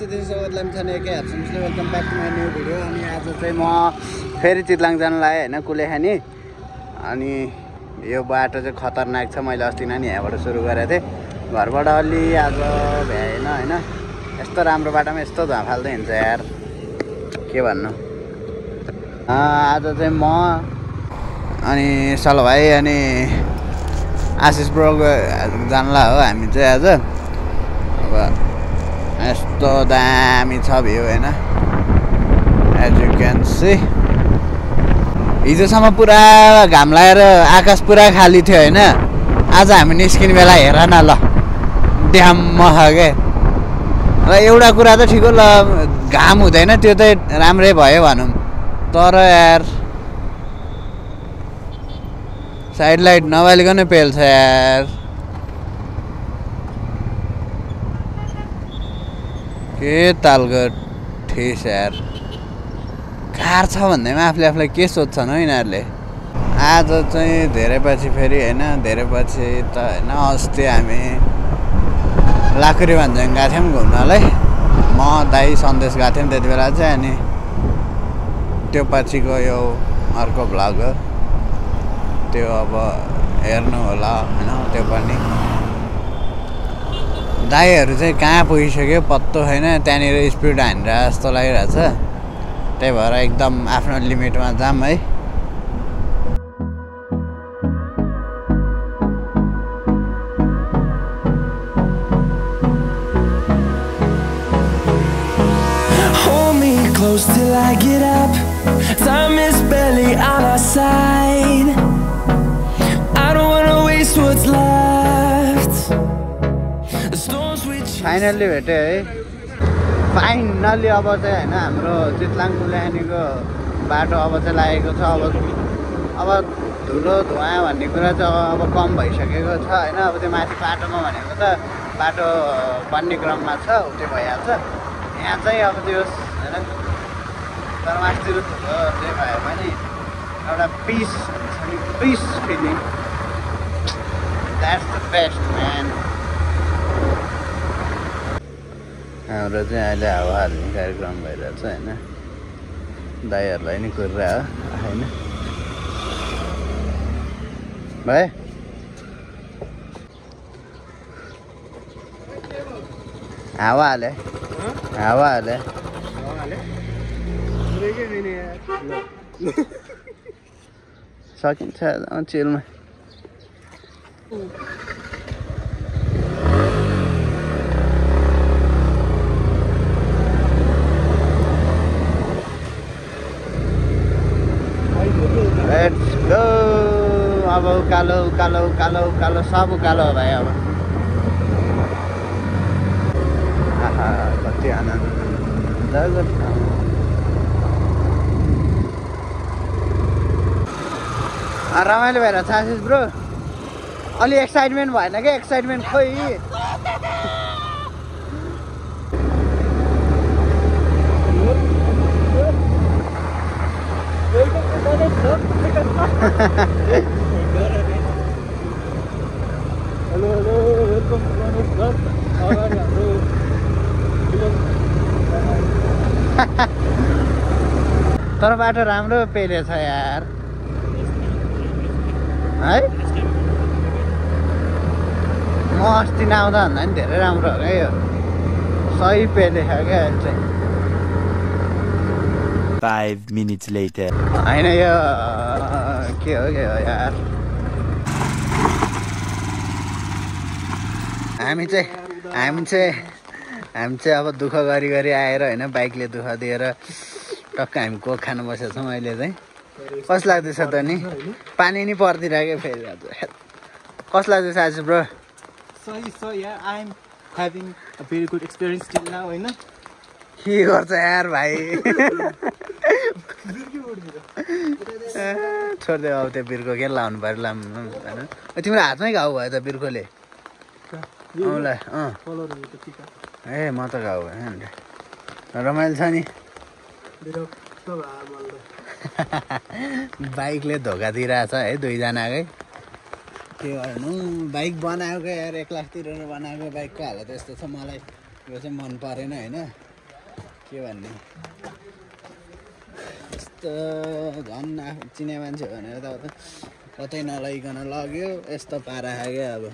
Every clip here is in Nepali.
this is Odlam Chaneke. Welcome back to my new video. अनि आज चाहिँ म फेरि चितलाङ जान लाए हैन कुलेखानी अनि यो बाटो चाहिँ खतरनाक छ मैले अस्ति नै यहाँबाट सुरु गरेको थिएँ घरबाट अलि आज भ्याएन हैन यस्तो राम्रो बाटोमा यस्तो धुवा फाल्दै हिँड्छ यार के भन्नु आज चाहिँ म अनि सलो भाइ अनि आशिष ब्रो जानला हो हामी चाहिँ आज अब यस्तो दामी छ भ्यू हैन एज यु क्यान सी हिजोसम्म पुरा घाम लागेर आकाश पुरा खाली थियो हैन आज हामी निस्किने बेला हेर न ल ड्याम्म छ के र एउटा कुरा त ठिक हो ल घाम हुँदैन त्यो त राम्रै भयो भनौँ तर यार साइड लाइट नबालिकन पेल्छ यार के तालको ठेस यार कार छ भन्दैमा आफूलाई के सोध्छन् हो यिनीहरूले आज चाहिँ धेरै पछि फेरि हैन धेरै पछि त हैन अस्ति हामी लाखुरी भन्ज्याङ गएको थियौँ घुम्नलाई म दाइ सन्देश गएको थियौँ त्यति बेला चाहिँ अनि त्यो पछिको यो अर्को भ्लग हो त्यो अब हेर्नु होला हैन त्यो पनि दाइहरू चाहिँ कहाँ पुगिसक्यो पत्तो छैन त्यहाँनिर स्पिड हानेर जस्तो लागिरहेछ त्यही भएर एकदम आफ्नो लिमिटमा जाम है Close till I get up. Time is barely on our side. I don't wanna waste what's left. The storms we chase. Finally भेटे है फाइनल्ली अब चाहिँ हैन हाम्रो चितलाङ कुलेखानीको बाटो अब चाहिँ लागेको छ अब धुलो धुवा भन्ने कुरा चाहिँ अब कम भइसकेको छ हैन अब त्यो माथि बाटोमा भनेको त बाटो बन्ने क्रममा छ उतै भइहाल्छ यहाँ चाहिँ अब त्यो हैन तर माथितिर धुलो चाहिँ भयो भने एउटा piece feeling that's the best man हाम्रो चाहिँ अहिले हावा हाल्ने कार्यक्रम भइरहेछ होइन दाइहरूलाई नि कुरा हो होइन भाइ हावा हाले सकिन्छ चिलमा लेट्स गो अब उकालो सब उकालो हो भाइ अब आहा कति आनन्द रमाइलो भएर आशिष ब्रो अलि एक्साइटमेन्ट भएन क्या एक्साइटमेन्ट खोइ तर बाटो राम्रो पेलेछ यार है म अस्ति नआउँदा भन्दा नि धेरै राम्रो हो क्या यो सही पेलेछ क्या चाहिँ 5 minutes later होइन यो के हो यार हामी चाहिँ अब दुःख गरी आएर होइन बाइकले दुःख दिएर टक्क हामी कोक खानु बसेको छौँ अहिले चाहिँ कस्तो लाग्दैछ त नि पानी नि पर्दिरहेको फेरि कस्तो लाग्दैछ आज bro So yeah, I'm having a very good experience till now, होइन के गर्छ यार भाइ छोडिदियो अब त्यो बिर्को के लाउनु पऱ्यो होइन तिम्रो हातमै घाउ भयो त बिर्कोले औँलाई ए म त घाउ भयो नि रमाइलो छ नि बाइकले धोका दिइरहेछ है दुईजनाकै के गर्नु बाइक बनाएको यार 1 लाख तिरेर बनाएको बाइकको हालत यस्तो छ मलाई यो चाहिँ मन परेन हैन के भन्ने यस्तो झन् चिने मान्छे भनेर त कतै नलैकन लग्यो यस्तो पारा खायो अब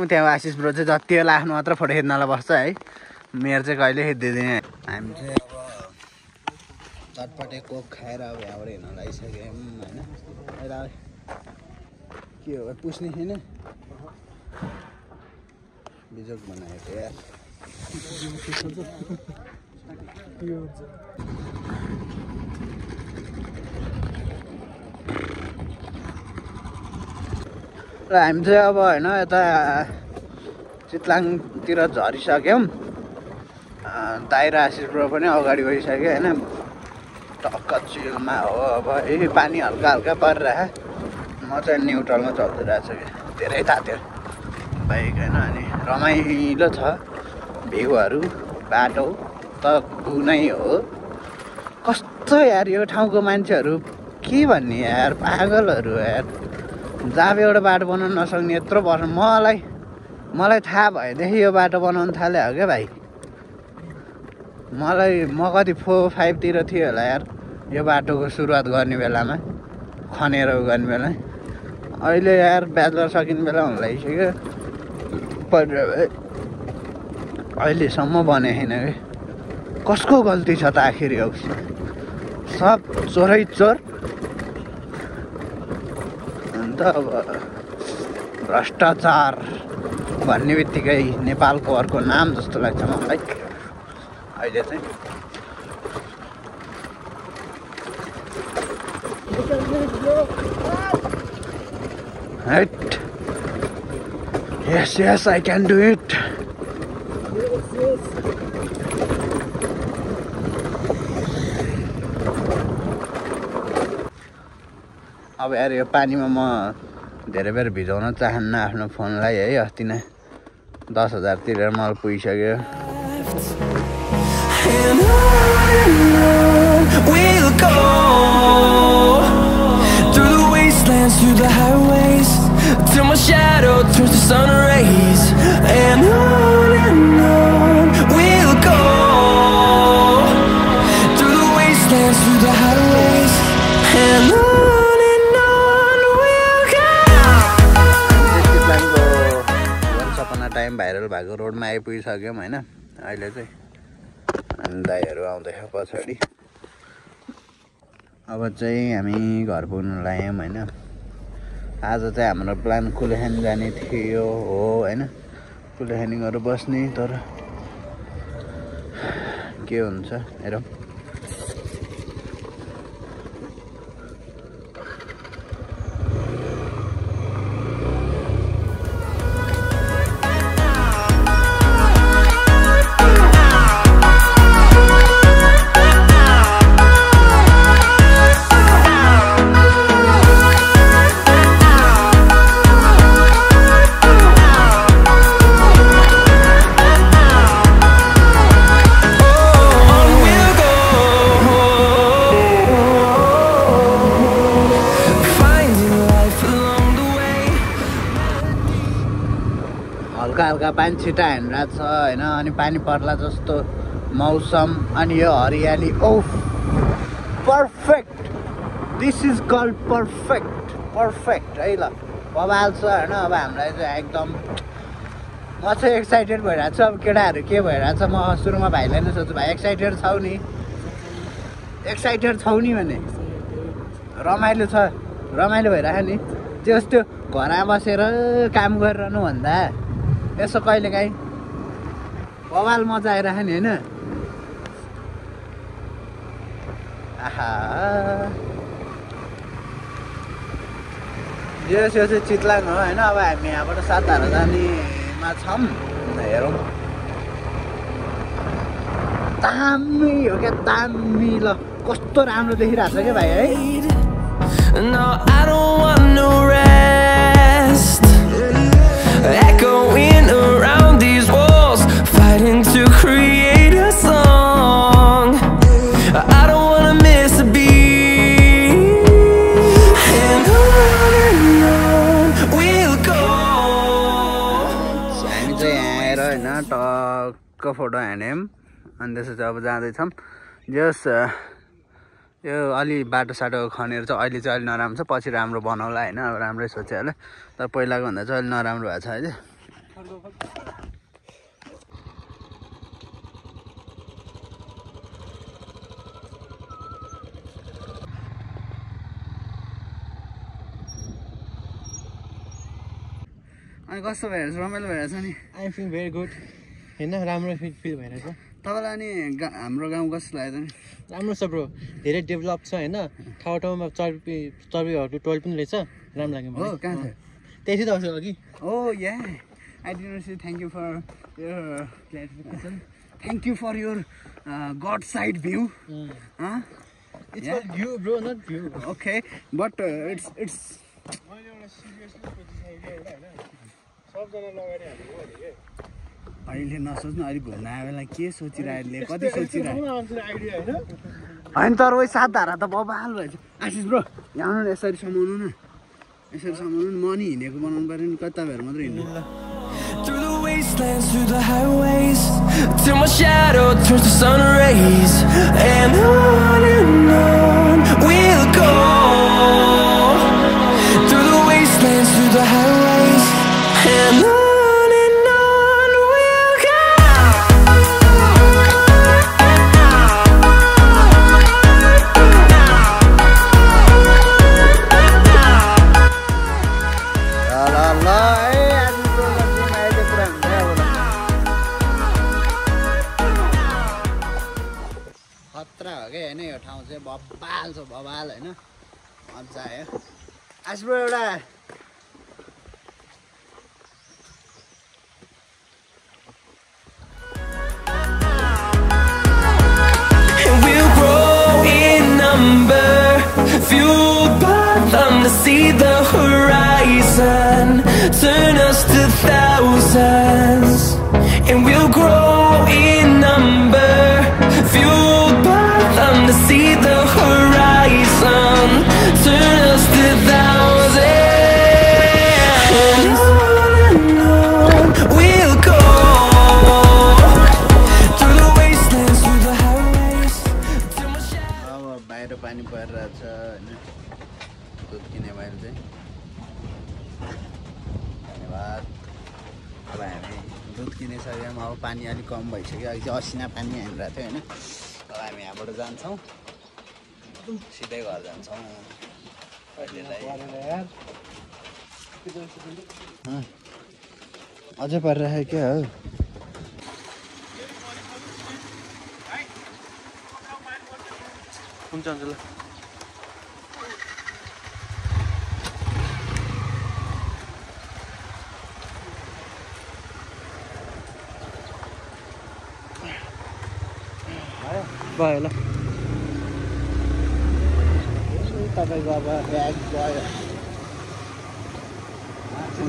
त्यहाँ आशिष ब्रो चाहिँ जति बेला आफ्नो मात्र फोटो खिच्नलाई बस्छ है मेरो चाहिँ कहिले खिचिदिँदैन हामी चाहिँ अब चटपटे कोक खाएर अब यहाँबाट हिँड्न लागिसक्यौँ होइन के हो पुस्ने छैन बिजोक बनाएको यार र हामी चाहिँ अब होइन यता चितलाङतिर झरिसक्यौँ दाइ र आशिष ब्रो पनि अगाडि गइसक्यो होइन टक्क चिलमा हो अब पानी हल्का हल्का परिरहेको म चाहिँ न्युट्रलमा चलिरहेको छु कि धेरै तात्यो बाइक होइन अनि रमाइलो छ भ्यूहरू बाटो त नै हो कस्तो यार यो ठाउँको मान्छेहरू के भन्ने यार पागलहरू यार जहाँ एउटा बाटो बनाउन नसक्ने यत्रो वर्ष मलाई थाहा भएदेखि यो बाटो बनाउनु थाले हो क्या भाइ म कति 4-5 तिर थियो होला यार यो बाटोको सुरुवात गर्ने बेलामा खनेर गर्ने बेला अहिले यार ब्याचलर सकिने बेला हुन लागिसक्यो अहिलेसम्म बने छैन कि कसको गल्ती छ त आखिर हो सब चोरै चोर अन्त अब भ्रष्टाचार भन्ने बित्तिकै नेपालको अर्को नाम जस्तो लाग्छ मलाई अहिले चाहिँ Right. Yes, I can do it. अब यार यो पानीमा म धेरै बेर भिजाउन चाहन्न आफ्नो फोनलाई है अस्ति नै 10,000 तिरेर मलाई पुगिसक्यो through the highways till my shadow turns to sun rays and on we'll go through the wastelands through the highways and on we'll go चितलाङको सपना टाइम भाइरल भएको रोडमा आइपुगिसक्यौँ होइन अहिले चाहिँ अनि दाइहरू आउँदैछ पछाडि अब चाहिँ हामी घर पुग्नु लाग्यौँ होइन आज चाहिँ हाम्रो प्लान कुलेखानी जाने थियो हो होइन कुलेखानी गएर बस्ने तर के हुन्छ हेरौँ हल्का पानी छिटा हानिरहेको छ होइन अनि पानी पर्ला जस्तो मौसम अनि यो हरियाली of perfect this is called perfect है ल बबाल छ होइन अब हामीलाई चाहिँ एकदम म चाहिँ एक्साइटेड भइरहेको छु अब केटाहरू के भइरहेको छ म सुरुमा भाइलाई नै सोध्छु भाइ एक्साइटेड छौ नि भने रमाइलो भइरहेको नि त्यो घरमा बसेर काम गरिरहनु भन्दा यसो कहिलेकाहीँ बवाल मजा आइरह नि होइन आहा यो चाहिँ चितलाङ हो होइन अब हामी यहाँबाट सातधारा जानेमा छौँ हेरौँ दामी हो क्या दामी ल कस्तो राम्रो देखिरहेको छ क्या भाइ है No, I don't want no rest. Echoing around these walls, fighting to create a song. I don't wanna miss a beat. And on we'll go. हामी चाहिँ यहाँ आएर होइन टक्क फोटो हान्यौँ अनि त्यसो चाहिँ अब जाँदैछौँ जस यो अलि बाटो खनेर चाहिँ अहिले चाहिँ अलि नराम्रो छ पछि राम्रो बनाउला होइन अब राम्रै सोचे होला तर पहिलाको भन्दा चाहिँ अलि नराम्रो भएको छ अहिले अनि कस्तो भइरहेछ रमाइलो भइरहेछ नि आई फिल भेरी गुड होइन राम्रो फिल भइरहेछ तपाईँलाई अनि हाम्रो गाउँ कस्तो लाग्यो त राम्रो छ ब्रो धेरै डेभलप छ होइन ठाउँमा चर्बीहरू टोइलेट पनि रहेछ राम्रो लाग्यो हो मलाई कहाँ छ त्यही त आउँछ अघि oh yeah I didn't say thank you for your clarification thank you for your good side view it's for view bro not view okay but it's अहिले नसोच्नु अहिले घुम्न आयो बेला के सोचिरहेले कति सोचिरहेको होइन तर उयो सात धारा त बबाल भएछ आशिष ब्रो यहाँ आउनु न यसरी समाउनु न यसरी समाउनु न म नि हिँडेको बनाउनु पऱ्यो नि कति तपाईँहरू मात्रै हिँड्नु Through the wastelands, through the highways, till my shadow turns to sun rays, and on we'll go. Through the wastelands, through the highways, and on we'll go. खतरा हो क्या होइन यो ठाउँ चाहिँ बबाल छ बबाल होइन मजा आयो आजब्रो एउटा We'll grow in number, fueled by them to see the horizon, turn us to thousands. And we'll grow in number, fueled by them to see the horizon, turn us to thousands. And on we'll go. अब बाहिर पानी परिरहेछ होइन दुध किने भएर चाहिँ धन्यवाद अब हामी दुध किनिसक्यौँ अब पानी अलिक कम भइसक्यो अघि चाहिँ असिना पानी हानिरहेको थियो होइन अब हामी यहाँबाट जान्छौँ सिधै घर जान्छौँ अझै परिरहेको क्या हो हुन्छ हुन्छ ल भयो ल तपाईँको अब ब्याग गयो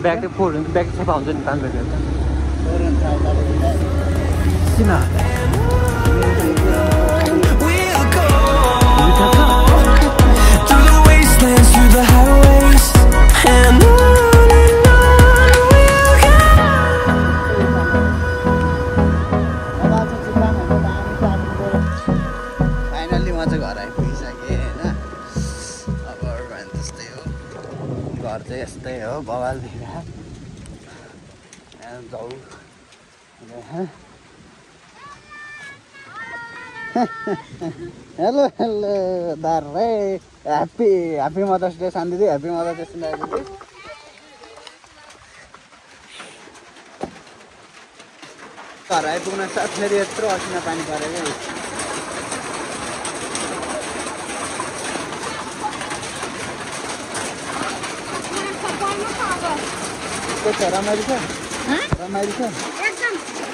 ब्याग चाहिँ फोर हुन्छ ब्याग सफा हुन्छ नि 5 बजी We'll go through the wastelands, through the highways, and on we'll go. Finally म चाहिँ घर आइपुगिसकेँ होइन अब भने त्यस्तै हो घर चाहिँ यस्तै हो बवाल देखिरहेको जाउँ हेलो हेलो दारे ह्याप्पी मदर्स डे शान्ति दिदी ह्याप्पी मदर्स डे शान्ति दिदी घर आइपुग्न साथ फेरि यत्रो असिना पानी परेको के छ रमाइलो छ रमाइलो छ